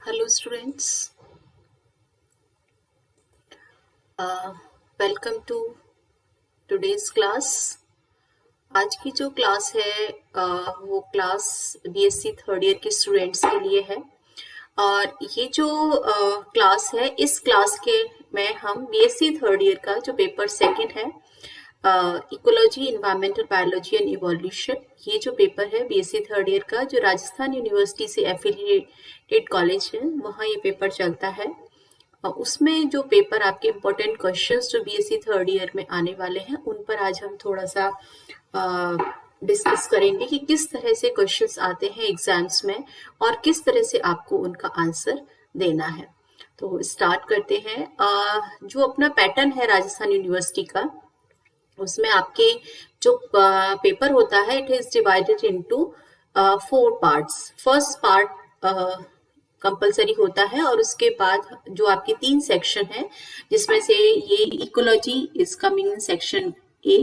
Hello students, welcome to today's class। आज की जो क्लास है वो क्लास बीएससी थर्ड ईयर के स्टूडेंट्स के लिए है। और ये जो क्लास है, इस क्लास के में हम बीएससी थर्ड ईयर का जो पेपर सेकंड है, ecology, environmental biology and evolution, ये जो पेपर है बीएससी थर्ड ईयर का, जो राजस्थान यूनिवर्सिटी से एफिलिएटेड कॉलेज है वहाँ ये पेपर चलता है। उसमें जो पेपर आपके इम्पोर्टेंट क्वेश्चंस जो बीएससी थर्ड ईयर में आने वाले हैं, उन पर आज हम थोड़ा सा डिस्कस करेंगे कि किस तरह से क्वेश्चंस आते हैं एग्जाम्स में और किस तरह से आपको उनका आंसर देना है। तो स्टार्ट करते हैं। जो अपना पैटर्न है राजस्थान यूनिवर्सिटी का, उसमें आपके जो पेपर होता है, it is divided into 4 parts. First part compulsory होता है और उसके बाद जो आपके 3 सेक्शन है, जिसमें से ये ecology is coming in section A,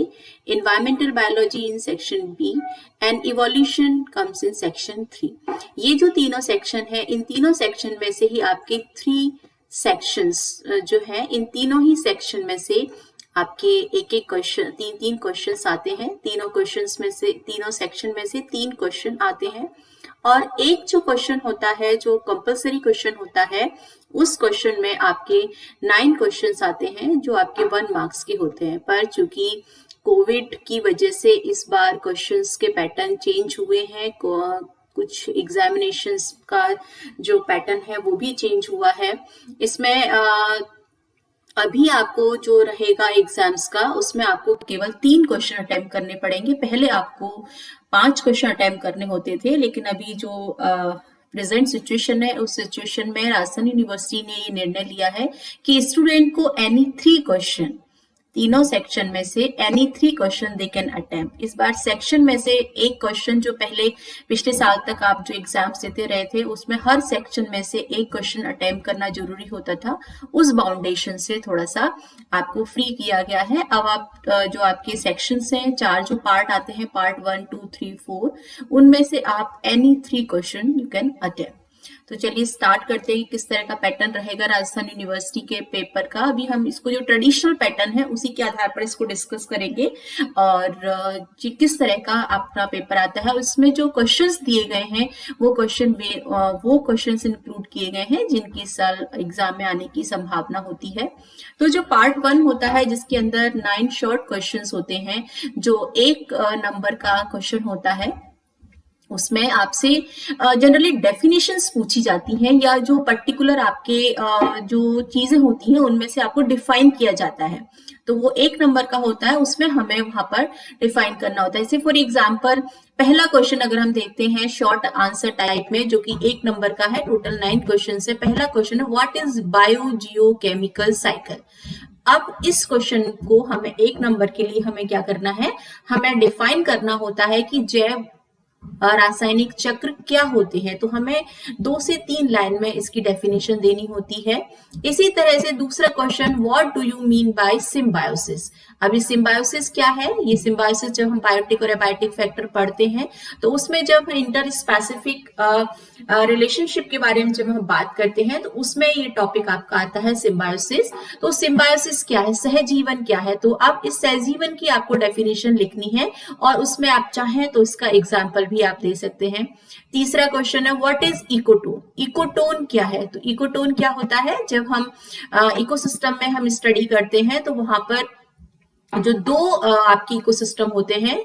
environmental biology in section B and evolution comes in section 3। ये जो तीनों सेक्शन है, इन तीनों सेक्शन में से ही आपके 3 सेक्शंस जो है, इन तीनों ही सेक्शन में से आपके एक क्वेश्चन, 3 क्वेश्चंस आते हैं। तीनों क्वेश्चंस में से, तीनों सेक्शन में से 3 क्वेश्चन आते हैं। और एक जो क्वेश्चन होता है, जो कंपलसरी क्वेश्चन होता है, उस क्वेश्चन में आपके 9 क्वेश्चंस आते हैं जो आपके 1 मार्क्स के होते हैं। पर चूंकि कोविड की वजह से इस बार क्वेश्चंस के पैटर्न चेंज हुए हैं, कुछ एग्जामिनेशंस का जो पैटर्न है वो भी चेंज हुआ है। इसमें अभी आपको जो रहेगा एग्जाम्स का, उसमें आपको केवल 3 क्वेश्चन अटेम्प्ट करने पड़ेंगे। पहले आपको 5 क्वेश्चन अटेम्प्ट करने होते थे, लेकिन अभी जो प्रेजेंट सिचुएशन है, उस सिचुएशन में राजस्थान यूनिवर्सिटी ने ये निर्णय लिया है कि स्टूडेंट को एनी 3 क्वेश्चन, तीनों सेक्शन में से any 3 question they can attempt. इस बार सेक्शन में से एक क्वेश्चन, जो पहले पिछले साल तक आप जो एग्जाम्स देते रहे थे, उसमें हर सेक्शन में से एक क्वेश्चन अटेम्प्ट करना जरूरी होता था। उस बाउंडेशन से थोड़ा सा आपको फ्री किया गया है। अब आप जो आपके सेक्शंस हैं, 4 जो पार्ट आते हैं, पार्ट 1, 2, 3, 4, उनमें से आप any 3 question you can attempt. तो चलिए स्टार्ट करते हैं किस तरह का पैटर्न रहेगा राजस्थान यूनिवर्सिटी के पेपर का। अभी हम इसको जो ट्रेडिशनल पैटर्न है उसी के आधार पर इसको डिस्कस करेंगे और किस तरह का अपना पेपर आता है। उसमें जो क्वेश्चंस दिए गए हैं वो क्वेश्चंस इंक्लूड किए गए हैं जिनकी इस साल एग्जाम में आने की संभावना होती है। तो जो पार्ट 1 होता है, जिसके अंदर 9 शॉर्ट क्वेश्चंस होते हैं, जो 1 नंबर का क्वेश्चन होता है, उसमें आपसे जनरली डेफिनेशंस पूछी जाती हैं, या जो पर्टिकुलर आपके जो चीजें होती हैं उनमें से आपको डिफाइन किया जाता है। तो वो 1 नंबर का होता है, उसमें हमें वहां पर डिफाइन करना होता है। जैसे फॉर एग्जांपल पहला क्वेश्चन अगर हम देखते हैं शॉर्ट आंसर टाइप में, जो कि 1 नंबर का है, टोटल 9 क्वेश्चन है। पहला क्वेश्चन है, what is bio Jio chemical cycle. अब इस क्वेश्चन को हमें 1 नंबर के लिए हमें क्या करना है, हमें डिफाइन करना होता है कि जैव रासायनिक चक्र क्या होते हैं। तो हमें 2 से 3 लाइन में इसकी डेफिनेशन देनी होती है। इसी तरह से दूसरा question, what do you mean by symbiosis. अभी सिम्बायोसिस क्या है, ये सिम्बायोसिस जब हम बायोटिक और एबायोटिक फैक्टर पढ़ते हैं, तो उसमें जब इंटर स्पेसिफिक रिलेशनशिप के बारे में जब हम बात करते हैं, तो उसमें ये टॉपिक आपका आता है सिम्बायोसिस। तो सिम्बायोसिस क्या है, सहजीवन क्या है। तो अब इस सहजीवन की आपको डेफिनेशन लिखनी है और उसमें आप चाहें तो इसका एग्जाम्पल भी आप दे सकते हैं। तीसरा क्वेश्चन है, व्हाट इज इकोटोन। इकोटोन क्या है। तो इकोटोन क्या होता है, जब हम इकोसिस्टम में हम स्टडी करते हैं, तो वहां पर जो 2 आपके इकोसिस्टम होते हैं,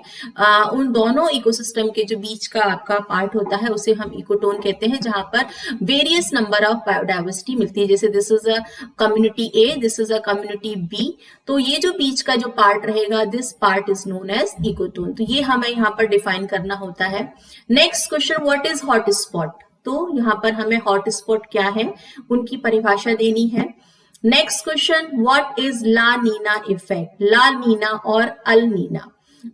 उन दोनों इकोसिस्टम के जो बीच का आपका पार्ट होता है, उसे हम इकोटोन कहते हैं, जहां पर वेरियस नंबर ऑफ बायोडाइवर्सिटी मिलती है। जैसे this is a community A, this is a community B. तो ये जो बीच का जो पार्ट रहेगा, this part is known as ecotone. तो ये हमें यहाँ पर डिफाइन करना होता है। Next question, what is hot spot. तो यहाँ पर हमें हॉट स्पॉट क्या है, उनकी परिभाषा देनी है। Next question, what is la nina effect. La nina और अल नीना,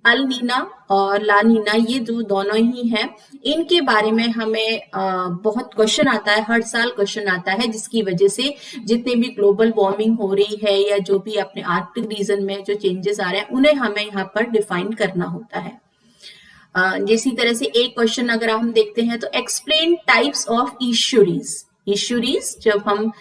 अल नीना और ला नीना, ये जो दोनों ही हैं, इनके बारे में हमें बहुत क्वेश्चन आता है, हर साल क्वेश्चन आता है, जिसकी वजह से जितने भी ग्लोबल वार्मिंग हो रही है या जो भी अपने आर्कटिक रीजन में जो चेंजेस आ रहे हैं, उन्हें हमें यहाँ पर डिफाइन करना होता है। इसी तरह से एक क्वेश्चन अगर हम देखते हैं, तो एक्सप्लेन टाइप्स ऑफ ईश्वरीज। इशुरीज, जब हम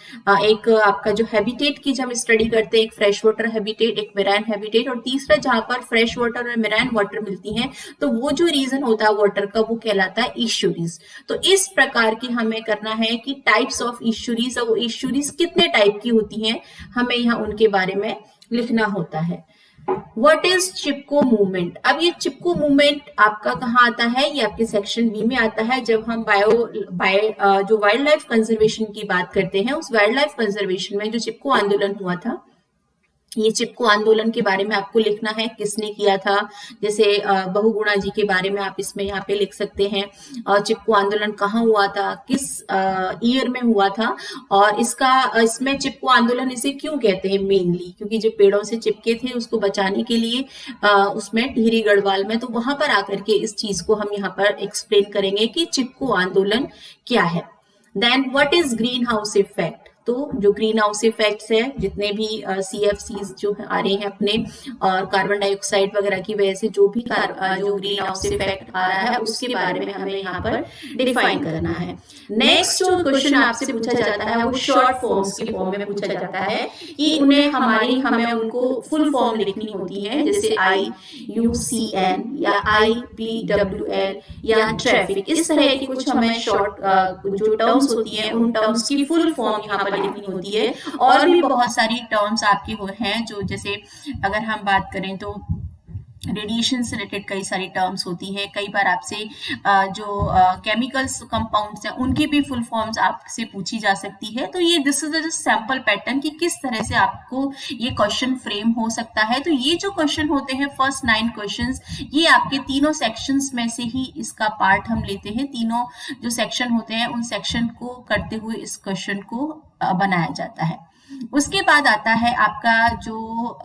एक आपका जो हैबिटेट की जब हम स्टडी करते हैं, एक फ्रेश वाटर हैबिटेट, एक मेराइन हैबिटेट, और तीसरा जहां पर फ्रेश वाटर और मेराइन वाटर मिलती हैं, तो वो जो रीजन होता है वाटर का वो कहलाता है इशुरीज। तो इस प्रकार की हमें करना है कि टाइप्स ऑफ इशुरीज, और वो इशुरीज कितने टाइप की होती हैं हमें यहाँ उनके बारे में लिखना होता है। What is Chipko movement? अब ये चिपको मूवमेंट आपका कहाँ आता है? ये आपके सेक्शन बी में आता है। जब हम जो वाइल्ड लाइफ कंजर्वेशन की बात करते हैं, उस वाइल्ड लाइफ कंजर्वेशन में जो चिपको आंदोलन हुआ था, ये चिपको आंदोलन के बारे में आपको लिखना है, किसने किया था। जैसे बहुगुणा जी के बारे में आप इसमें यहाँ पे लिख सकते हैं। चिपको आंदोलन कहाँ हुआ था, किस ईयर में हुआ था, और इसमें चिपको आंदोलन इसे क्यों कहते हैं मेनली, क्योंकि जो पेड़ों से चिपके थे उसको बचाने के लिए उसमें टिहरी गढ़वाल में, तो वहां पर आकर के इस चीज को हम यहाँ पर एक्सप्लेन करेंगे कि चिपको आंदोलन क्या है। Then what is green house effect? तो जो ग्रीन हाउस इफेक्ट्स है, जितने भी CFCs जो आ रहे हैं अपने, और कार्बन डाइऑक्साइड वगैरह की वजह से जो भी जो ग्रीन हाउस इफेक्ट आ रहा है, उसके बारे में हमें यहाँ पर डिफाइन करना है। नेक्स्ट जो क्वेश्चन आपसे पूछा जाता है वो शॉर्ट फॉर्म्स के फॉर्म में पूछा जाता है कि हमें उनको फुल फॉर्म लिखनी होती है, जैसे IUCN या IPWL या ट्रैफिक। इस तरह की कुछ हमें शॉर्ट जो टर्म्स होती है, उन टर्म्स की फुल फॉर्म यहाँ पर लिखनी होती है। और भी बहुत सारी टर्म्स आपकी हैं, जो जैसे अगर हम बात करें तो रेडिएशन से रिलेटेड कई सारी टर्म्स होती हैं। कई बार आपसे जो केमिकल्स कंपाउंड्स हैं उनकी भी फुल फॉर्म्स आपसे पूछी जा सकती है। तो ये this is just sample pattern कि किस तरह से आपको ये क्वेश्चन फ्रेम हो सकता है। तो ये जो क्वेश्चन होते हैं फर्स्ट 9 क्वेश्चंस, ये आपके तीनों सेक्शंस में से ही इसका पार्ट हम लेते हैं। तीनों जो सेक्शन होते हैं उन सेक्शन को करते हुए इस क्वेश्चन को बनाया जाता है। उसके बाद आता है आपका जो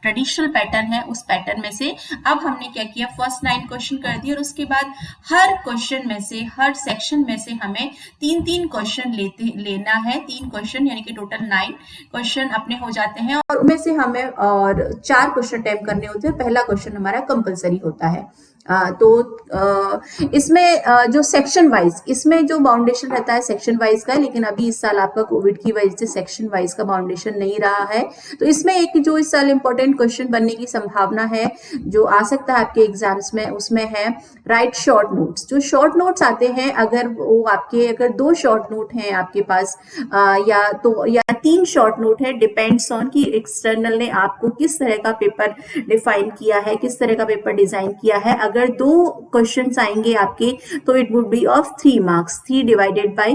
ट्रेडिशनल पैटर्न है, उस पैटर्न में से अब हमने क्या किया, फर्स्ट 9 क्वेश्चन कर दिए, और उसके बाद हर क्वेश्चन में से, हर सेक्शन में से हमें 3-3 क्वेश्चन लेना है। 3 क्वेश्चन यानी कि टोटल 9 क्वेश्चन अपने हो जाते हैं, और उनमें से हमें और 4 क्वेश्चन अटेम्प्ट करने होते हैं। पहला क्वेश्चन हमारा कंपलसरी होता है। तो इसमें जो सेक्शन वाइज, इसमें जो बाउंडेशन रहता है सेक्शन वाइज का, लेकिन अभी इस साल आपका कोविड की वजह से सेक्शन वाइज का बाउंडेशन नहीं रहा है। तो इसमें एक जो इस साल इंपॉर्टेंट क्वेश्चन बनने की संभावना है, जो आ सकता है आपके एग्जाम्स में, उसमें है राइट शॉर्ट नोट्स। जो शॉर्ट नोट्स आते हैं, अगर 2 शॉर्ट नोट हैं आपके पास, या 3 शॉर्ट नोट है, डिपेंड्स ऑन कि एक्सटर्नल ने आपको किस तरह का पेपर डिफाइन किया है, किस तरह का पेपर डिजाइन किया है। अगर 2 क्वेश्चंस आएंगे आपके, तो it would be of 3 marks, 3 divided by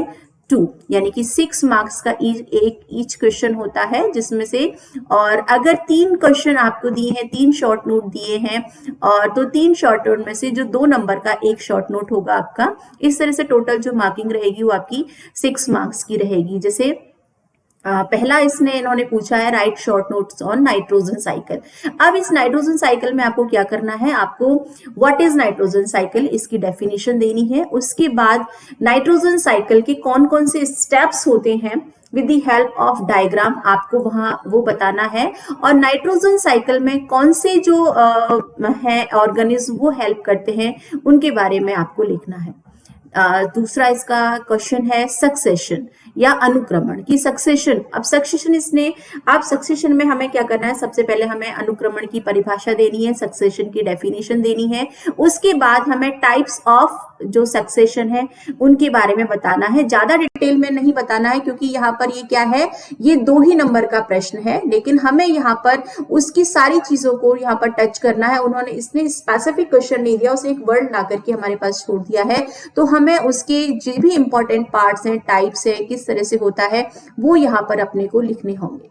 2, यानी कि 6 मार्क्स का ईच क्वेश्चन होता है, जिसमें से, और अगर 3 क्वेश्चन आपको दिए हैं, 3 शॉर्ट नोट दिए हैं, और तो 3 शॉर्ट नोट में से जो 2 नंबर का एक शॉर्ट नोट होगा आपका, इस तरह से टोटल जो मार्किंग रहेगी वो आपकी 6 मार्क्स की रहेगी। जैसे पहला इन्होंने पूछा है right short notes on nitrogen cycle. अब इस नाइट्रोजन साइकिल में आपको क्या करना है, आपको व्हाट इज नाइट्रोजन साइकिल, इसकी डेफिनेशन देनी है। उसके बाद नाइट्रोजन साइकिल के कौन कौन से स्टेप्स होते हैं, with the help of diagram आपको वहां वो बताना है, और नाइट्रोजन साइकिल में कौन से जो है ऑर्गेनिज्म वो हेल्प करते हैं, उनके बारे में आपको लिखना है। दूसरा इसका क्वेश्चन है सक्सेशन या अनुक्रमण की सक्सेशन। अब सक्सेशन में हमें क्या करना है, सबसे पहले हमें अनुक्रमण की परिभाषा देनी है, सक्सेशन की डेफिनेशन देनी है। उसके बाद हमें टाइप्स ऑफ जो सक्सेशन है उनके बारे में बताना है। ज्यादा डिटेल में नहीं बताना है, क्योंकि यहाँ पर ये क्या है, ये 2 ही नंबर का प्रश्न है, लेकिन हमें यहाँ पर उसकी सारी चीजों को यहाँ पर टच करना है। इसने स्पेसिफिक क्वेश्चन नहीं दिया, उसने एक वर्ड ला करके हमारे पास छोड़ दिया है, तो हमें उसके जो भी इंपॉर्टेंट पार्ट्स हैं, टाइप्स है, किस तरह से होता है, वो यहाँ पर अपने को लिखने होंगे।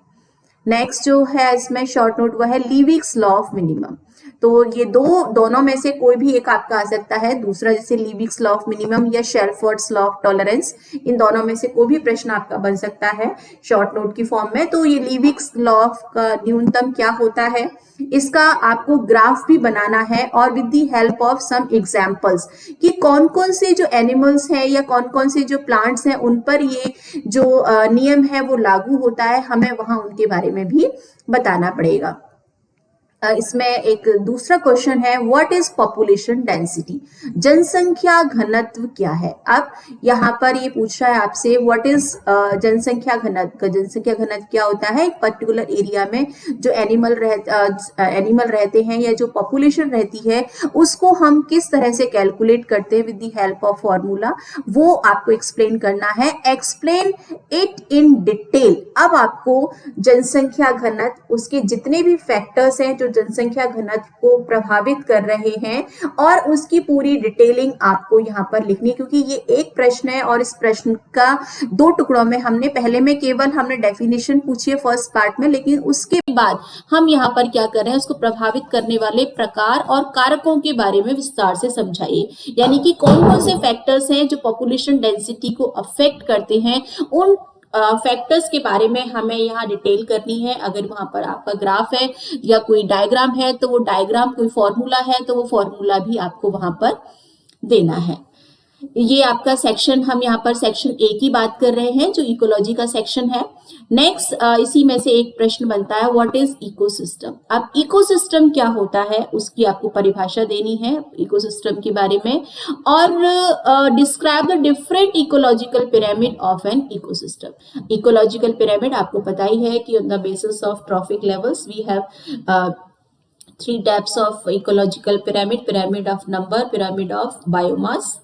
नेक्स्ट जो है इसमें शॉर्ट नोट वो है लीविग्स लॉ ऑफ मिनिमम। तो ये दोनों में से कोई भी एक आपका आ सकता है। दूसरा जैसे लीविग्स लॉ ऑफ मिनिमम या शेल्फोर्ड्स लॉ ऑफ टॉलरेंस, इन दोनों में से कोई भी प्रश्न आपका बन सकता है शॉर्ट नोट की फॉर्म में। तो ये लीविग्स लॉ ऑफ का न्यूनतम क्या होता है, इसका आपको ग्राफ भी बनाना है, और with the help of some examples कि कौन कौन से जो एनिमल्स हैं या कौन कौन से जो प्लांट्स हैं उन पर ये जो नियम है वो लागू होता है, हमें वहां उनके बारे में भी बताना पड़ेगा। इसमें एक दूसरा क्वेश्चन है, व्हाट इज पॉपुलेशन डेंसिटी, जनसंख्या घनत्व क्या है। अब यहाँ पर ये पूछ रहा है आपसे व्हाट इज जनसंख्या घनत्व। जनसंख्या घनत्व क्या होता है, एक पर्टिकुलर एरिया में जो एनिमल रहते हैं या जो पॉपुलेशन रहती है उसको हम किस तरह से कैलकुलेट करते हैं with the help of formula, वो आपको एक्सप्लेन करना है। Explain it in detail. अब आपको जनसंख्या घनत्व, उसके जितने भी फैक्टर्स हैं जो जनसंख्या घनत्व को प्रभावित कर रहे हैं और उसकी पूरी डिटेलिंग आपको यहाँ पर लिखनी, क्योंकि ये एक प्रश्न है और इस प्रश्न का 2 टुकड़ों में पहले में केवल हमने डेफिनेशन पूछी है फर्स्ट पार्ट में, लेकिन उसके बाद हम यहाँ पर क्या कर रहे हैं, उसको प्रभावित करने वाले प्रकार और कारकों के बारे में विस्तार से समझाइए। यानी कि कौन कौन से फैक्टर्स हैं जो पॉपुलेशन डेंसिटी को अफेक्ट करते हैं, उन फैक्टर्स के बारे में हमें यहाँ डिटेल करनी है। अगर वहां पर आपका ग्राफ है या कोई डायग्राम है तो वो डायग्राम, कोई फॉर्मूला है तो वो फॉर्मूला भी आपको वहां पर देना है। ये आपका सेक्शन, हम यहाँ पर सेक्शन ए की बात कर रहे हैं जो इकोलॉजी का सेक्शन है। नेक्स्ट इसी में से एक प्रश्न बनता है, व्हाट इज इकोसिस्टम। अब इकोसिस्टम क्या होता है उसकी आपको परिभाषा देनी है इकोसिस्टम के बारे में, और describe the different ecological pyramid of an ecosystem. Ecological pyramid आपको पता ही है कि on the basis of trophic levels we have 3 types of ecological pyramid, pyramid of number, pyramid of biomass.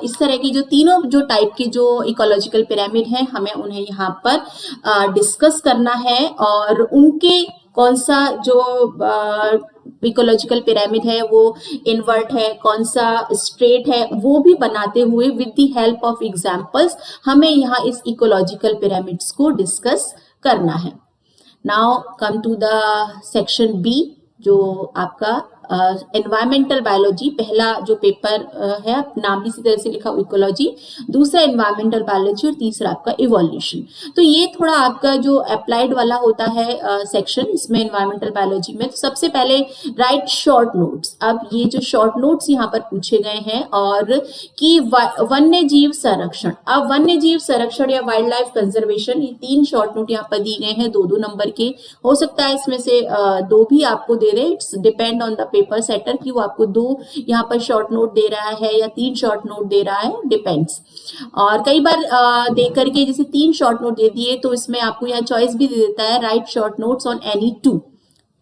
इस तरह की जो तीनों जो टाइप के जो इकोलॉजिकल पिरामिड हैं हमें उन्हें यहाँ पर डिस्कस करना है, और उनके कौन सा जो इकोलॉजिकल पिरामिड है वो इनवर्ट है, कौन सा स्ट्रेट है, वो भी बनाते हुए with the help of examples हमें यहाँ इस इकोलॉजिकल पिरामिड्स को डिस्कस करना है। Now come to the section B जो आपका एनवायरमेंटल बायोलॉजी, पहला जो पेपर है नाम भी इसी तरह से लिखा इकोलॉजी, दूसरा एनवायरमेंटल बायोलॉजी और तीसरा आपका इवोल्यूशन। तो ये थोड़ा आपका जो अप्लाइड वाला होता है सेक्शन इसमें एनवायरमेंटल बायोलॉजी में। तो सबसे पहले राइट शॉर्ट नोट्स। अब ये जो शॉर्ट नोट्स यहाँ पर पूछे गए हैं, और कि वन्य जीव संरक्षण। अब वन्य जीव संरक्षण या वाइल्ड लाइफ कंजर्वेशन, ये 3 शॉर्ट नोट यहाँ पर दिए गए हैं 2-2 नंबर के। हो सकता है इसमें से 2 भी आपको दे रहे, it's depend on the paper setter कि वो आपको 2 यहाँ पर शॉर्ट नोट दे रहा है या 3 शॉर्ट नोट दे रहा है, डिपेंड्स। और कई बार दे करके जैसे 3 शॉर्ट नोट दे दिए तो इसमें आपको यहाँ चॉइस भी दे देता है, right short notes on any 2।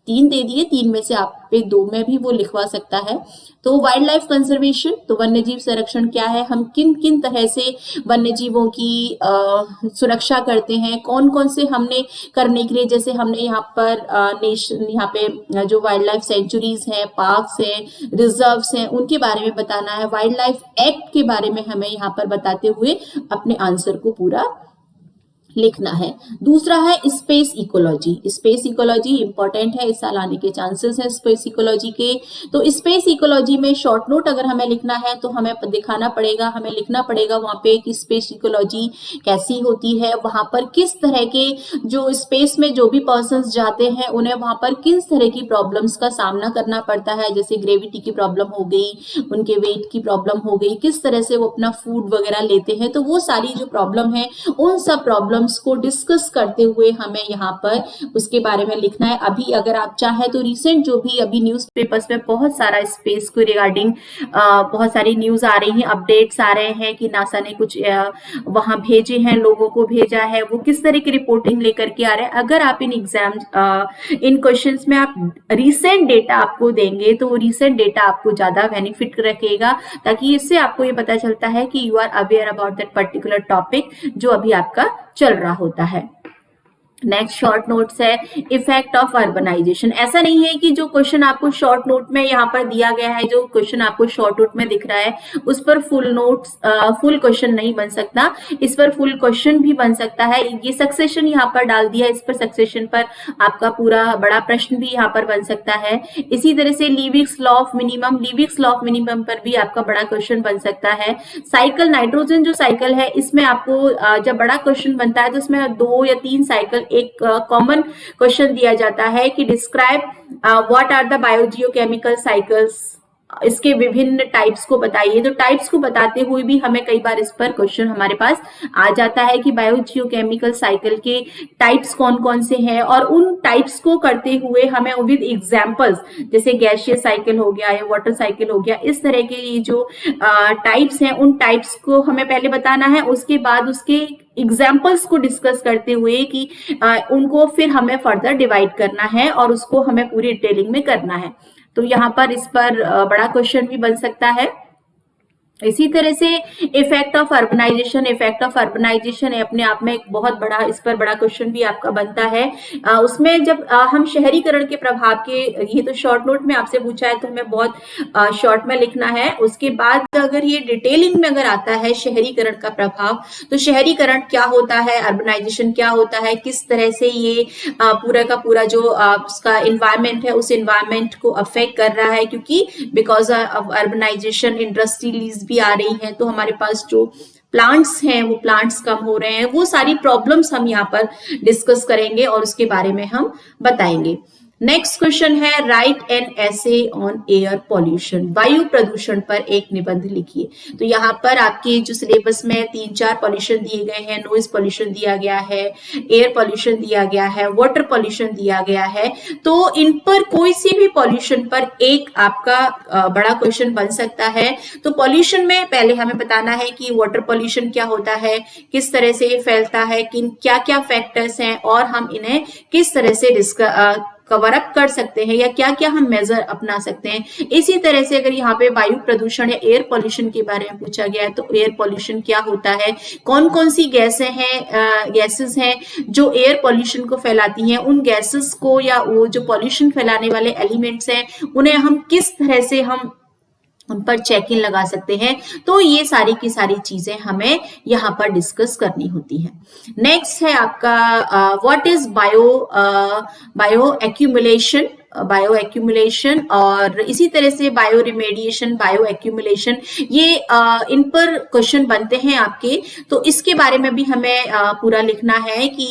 3 दे दिए, 3 में से आप पे 2 में भी वो लिखवा सकता है। तो वाइल्ड लाइफ कंजर्वेशन, तो वन्य जीव संरक्षण क्या है, हम किन किन तरह से वन्य जीवों की सुरक्षा करते हैं, कौन कौन से हमने करने के लिए, जैसे हमने यहाँ पर यहाँ पे जो वाइल्ड लाइफ सेंचुरीज हैं, पार्क्स हैं, रिजर्व्स हैं, उनके बारे में बताना है। वाइल्ड लाइफ एक्ट के बारे में हमें यहाँ पर बताते हुए अपने आंसर को पूरा लिखना है। दूसरा है space ecology. Space ecology important है, इस साल आने के चांसेस हैं स्पेस इकोलॉजी के। तो स्पेस इकोलॉजी में शॉर्ट नोट अगर हमें लिखना है तो हमें दिखाना पड़ेगा, हमें लिखना पड़ेगा वहां पे कि स्पेस इकोलॉजी कैसी होती है, वहां पर किस तरह के जो स्पेस में जो भी पर्संस जाते हैं उन्हें वहां पर किस तरह की प्रॉब्लम्स का सामना करना पड़ता है, जैसे ग्रेविटी की प्रॉब्लम हो गई, उनके वेट की प्रॉब्लम हो गई, किस तरह से वो अपना फूड वगैरह लेते हैं। तो वो सारी जो प्रॉब्लम है उन सब प्रॉब्लम को डिस्कस करते हुए हमें यहाँ पर उसके बारे में लिखना है। अभी अगर आप चाहे तो रिसेंट जो भी अभी न्यूज़पेपर्स में बहुत सारा स्पेस को रिगार्डिंग बहुत सारी न्यूज आ रही हैं, अपडेट्स आ रहे हैं कि नासा ने कुछ वहां भेजे हैं, लोगों को भेजा है, वो किस तरह की रिपोर्टिंग लेकर के आ रहे हैं। अगर आप इन एग्जाम इन क्वेश्चंस में आप रिसेंट डेटा आपको देंगे तो वो रिसेंट डेटा आपको ज्यादा बेनिफिट रखेगा, ताकि इससे आपको ये पता चलता है कि you are aware about that particular topic जो अभी आपका चल रहा होता है। नेक्स्ट शॉर्ट नोट्स है इफेक्ट ऑफ अर्बनाइजेशन। ऐसा नहीं है कि जो क्वेश्चन आपको शॉर्ट नोट में यहाँ पर दिया गया है, जो क्वेश्चन आपको शॉर्ट नोट में दिख रहा है उस पर फुल नोट्स फुल क्वेश्चन नहीं बन सकता, इस पर फुल क्वेश्चन भी बन सकता है। ये सक्सेशन यहाँ पर डाल दिया, इस पर सक्सेशन पर आपका पूरा बड़ा प्रश्न भी यहाँ पर बन सकता है। इसी तरह से Liebig's law of minimum, Liebig's law of minimum पर भी आपका बड़ा क्वेश्चन बन सकता है। साइकिल, नाइट्रोजन जो साइकिल है इसमें आपको जब बड़ा क्वेश्चन बनता है तो इसमें 2 या 3 साइकिल एक कॉमन क्वेश्चन दिया जाता है कि describe what are the biogeochemical cycles इसके विभिन्न टाइप्स को बताइए। तो टाइप्स को बताते हुए भी हमें कई बार इस पर क्वेश्चन हमारे पास आ जाता है कि बायोजियोकेमिकल साइकिल के टाइप्स कौन कौन से हैं, और उन टाइप्स को करते हुए हमें विद एग्जांपल्स, जैसे गैसियस साइकिल हो गया या वाटर साइकिल हो गया, इस तरह के ये जो टाइप्स हैं उन टाइप्स को हमें पहले बताना है, उसके बाद उसके एग्जाम्पल्स को डिस्कस करते हुए कि उनको फिर हमें फर्दर डिवाइड करना है और उसको हमें पूरी डिटेलिंग में करना है। तो यहाँ पर इस पर बड़ा क्वेश्चन भी बन सकता है। इसी तरह से इफेक्ट ऑफ अर्बनाइजेशन है अपने आप में एक बहुत बड़ा, इस पर बड़ा क्वेश्चन भी आपका बनता है। उसमें जब हम शहरीकरण के प्रभाव के, ये तो शॉर्ट नोट में आपसे पूछा है तो हमें बहुत शॉर्ट में लिखना है। उसके बाद अगर ये डिटेलिंग में अगर आता है शहरीकरण का प्रभाव, तो शहरीकरण क्या होता है, अर्बनाइजेशन क्या होता है, किस तरह से ये पूरा का पूरा जो उसका इन्वायरमेंट है उस इन्वायरमेंट को अफेक्ट कर रहा है, क्योंकि बिकॉज ऑफ अर्बनाइजेशन इंडस्ट्रीज भी आ रही हैं, तो हमारे पास जो प्लांट्स हैं वो प्लांट्स कम हो रहे हैं। वो सारी प्रॉब्लम्स हम यहाँ पर डिस्कस करेंगे और उसके बारे में हम बताएंगे। नेक्स्ट क्वेश्चन है, right an essay on air pollution, वायु प्रदूषण पर एक निबंध लिखिए। तो यहाँ पर आपके जो सिलेबस में 3-4 पॉल्यूशन दिए गए हैं, नॉइज पॉल्यूशन दिया गया है, एयर पॉल्यूशन दिया गया है, वाटर पॉल्यूशन दिया गया है। तो इन पर कोई सी भी पॉल्यूशन पर एक आपका बड़ा क्वेश्चन बन सकता है। तो पॉल्यूशन में पहले हमें बताना है कि वाटर पॉल्यूशन क्या होता है, किस तरह से ये फैलता है, किन क्या क्या फैक्टर्स हैं और हम इन्हें किस तरह से कवर अप कर सकते हैं या क्या क्या हम मेजर अपना सकते हैं। इसी तरह से अगर यहाँ पे वायु प्रदूषण या एयर पॉल्यूशन के बारे में पूछा गया है, तो एयर पॉल्यूशन क्या होता है, कौन कौन सी गैसेस हैं जो एयर पॉल्यूशन को फैलाती हैं, उन गैसेस को या वो जो पॉल्यूशन फैलाने वाले एलिमेंट्स हैं उन्हें हम किस तरह से हम उन पर चेक इन लगा सकते हैं। तो ये सारी की सारी चीजें हमें यहाँ पर डिस्कस करनी होती हैं। नेक्स्ट है आपका व्हाट इज बायो एक्यूमुलेशन और इसी तरह से बायो रिमेडिएशन, बायो एक्यूमुलेशन, ये इन पर क्वेश्चन बनते हैं आपके। तो इसके बारे में भी हमें पूरा लिखना है कि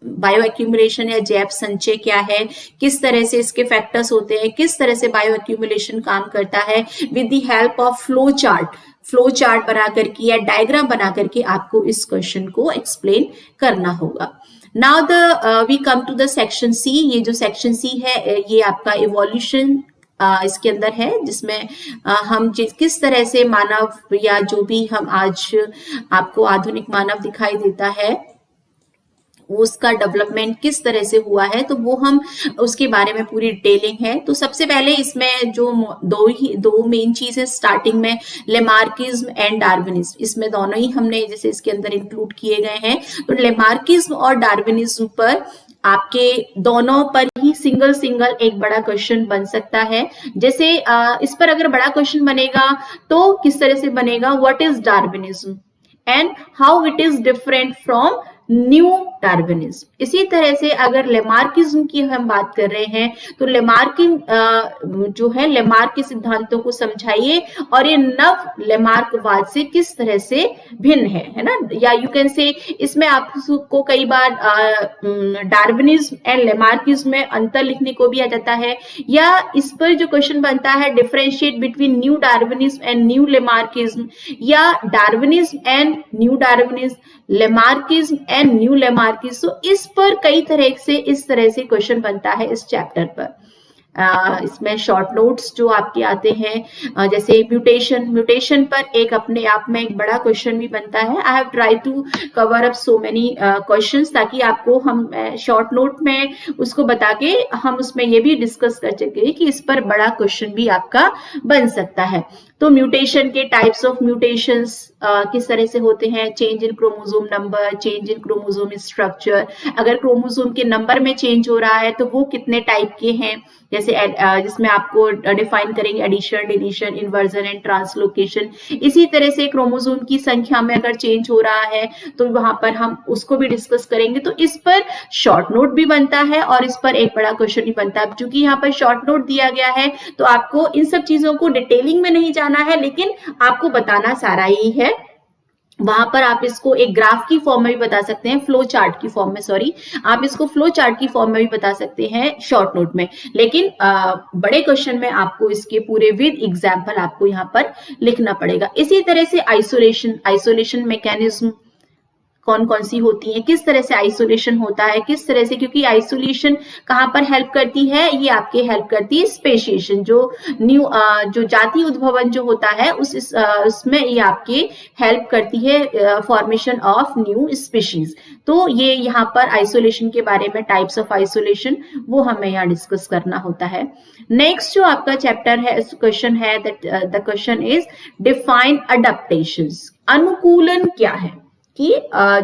बायो एक्यूमुलेशन या जैव संचय क्या है, किस तरह से इसके फैक्टर्स होते हैं, किस तरह से बायो एक्यूमुलेशन काम करता है, with the help of flow chart बना करके या डायग्राम बना करके आपको इस क्वेश्चन को एक्सप्लेन करना होगा। Now we come to the section C. ये जो सेक्शन सी है ये आपका इवोल्यूशन इसके अंदर है, जिसमें हम किस तरह से मानव या जो भी हम आज आपको आधुनिक मानव दिखाई देता है उसका डेवलपमेंट किस तरह से हुआ है, तो वो हम उसके बारे में पूरी डिटेलिंग है। तो सबसे पहले इसमें जो दो मेन चीजें स्टार्टिंग में, लेमार्किज्म एंड डार्विनिज्म, इसमें दोनों ही हमने जैसे इसके अंदर इंक्लूड किए गए हैं। तो लेमार्किज्म और डार्विनिज्म पर आपके दोनों पर ही सिंगल एक बड़ा क्वेश्चन बन सकता है। जैसे इस पर अगर बड़ा क्वेश्चन बनेगा तो किस तरह से बनेगा, what is Darwinism and how it is different from new Darwinism. इसी तरह से अगर लेमार्किज्म की हम बात कर रहे हैं तो लेमार्किंग जो है, लेमार्क के सिद्धांतों को समझाइए और ये नव लेमार्कवाद से किस तरह से भिन्न है ना। या यू कैन से इसमें आपको कई बार डार्विनिज्म एंड लेमार्किज्म में अंतर लिखने को भी आ जाता है, या इस पर जो क्वेश्चन बनता है differentiate between new Darwinism and new Lamarckism, या Darwinism and new Darwinism, Lamarckism and new Lamarckism. तो इस पर कई तरह से इस तरह से क्वेश्चन बनता है इस चैप्टर पर। इसमें शॉर्ट नोट्स जो आपके आते हैं, जैसे म्यूटेशन पर एक अपने आप में एक बड़ा क्वेश्चन भी बनता है। I have try to cover up so many questions, ताकि आपको हम शॉर्ट नोट में उसको बता के हम उसमें ये भी डिस्कस कर सके कि इस पर बड़ा क्वेश्चन भी आपका बन सकता है। तो म्यूटेशन के टाइप्स ऑफ म्यूटेशंस किस तरह से होते हैं, change in chromosome number, change in chromosome structure, अगर क्रोमोसोम के नंबर में चेंज हो रहा है तो वो कितने टाइप के हैं, जैसे जिसमें आपको डिफाइन करेंगे addition, deletion, inversion and translocation. इसी तरह से क्रोमोसोम की संख्या में अगर चेंज हो रहा है तो वहां पर हम उसको भी डिस्कस करेंगे। तो इस पर शॉर्ट नोट भी बनता है और इस पर एक बड़ा क्वेश्चन भी बनता है। क्योंकि यहाँ पर शॉर्ट नोट दिया गया है तो आपको इन सब चीजों को डिटेलिंग में नहीं जाना है, लेकिन आपको बताना सारा ही है वहां पर आप इसको एक ग्राफ की फॉर्म में भी बता सकते हैं, फ्लो चार्ट की फॉर्म में, सॉरी, आप इसको फ्लो चार्ट की फॉर्म में भी बता सकते हैं शॉर्ट नोट में, लेकिन बड़े क्वेश्चन में आपको इसके पूरे विद एग्जाम्पल आपको यहाँ पर लिखना पड़ेगा। इसी तरह से आइसोलेशन मैकेनिज्म कौन कौन सी होती है, किस तरह से आइसोलेशन होता है, किस तरह से, क्योंकि आइसोलेशन कहाँ पर हेल्प करती है, ये आपके हेल्प करती है स्पेशिएशन, जो न्यू जो जाति उद्भवन जो होता है उसमें ये आपके हेल्प करती है फॉर्मेशन ऑफ न्यू स्पीशीज। तो ये यहाँ पर आइसोलेशन के बारे में, टाइप्स ऑफ आइसोलेशन, वो हमें यहाँ डिस्कस करना होता है। नेक्स्ट जो आपका चैप्टर है, क्वेश्चन है, the question is define adaptations. अनुकूलन क्या है, कि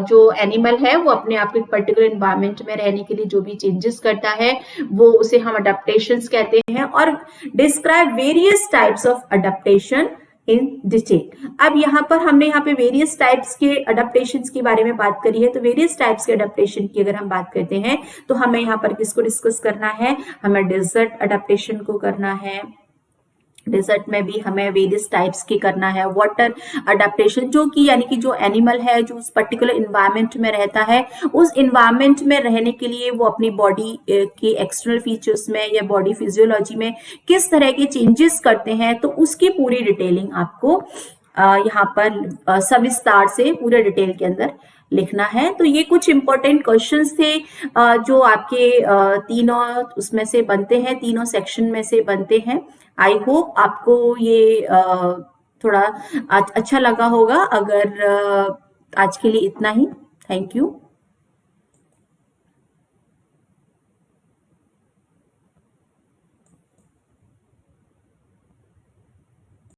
जो एनिमल है वो अपने आप को एक पर्टिकुलर एनवायरमेंट में रहने के लिए जो भी चेंजेस करता है वो उसे हम अडेप्टेशंस कहते हैं। और describe various types of adaptation in detail. अब यहाँ पर हमने यहाँ पे वेरियस टाइप्स के अडेप्टेशंस के बारे में बात करी है, तो वेरियस टाइप्स के अडेप्टेशन की अगर हम बात करते हैं तो हमें यहाँ पर किसको डिस्कस करना है, हमें डेजर्ट अडेप्टेशन को करना है। डेजर्ट में भी हमें वेरियस टाइप्स की करना है। वाटर अडेप्टेशन, जो कि यानी कि जो एनिमल है जो उस पर्टिकुलर इन्वायरमेंट में रहता है, उस इन्वायरमेंट में रहने के लिए वो अपनी बॉडी के एक्सटर्नल फीचर्स में या बॉडी फिजियोलॉजी में किस तरह के चेंजेस करते हैं, तो उसकी पूरी डिटेलिंग आपको यहाँ पर सविस्तार से पूरे डिटेल के अंदर लिखना है। तो ये कुछ इंपॉर्टेंट क्वेश्चंस थे जो आपके तीनों उसमें से बनते हैं, तीनों सेक्शन में से बनते हैं। आई होप आपको ये थोड़ा अच्छा लगा होगा। अगर आज के लिए इतना ही, थैंक यू।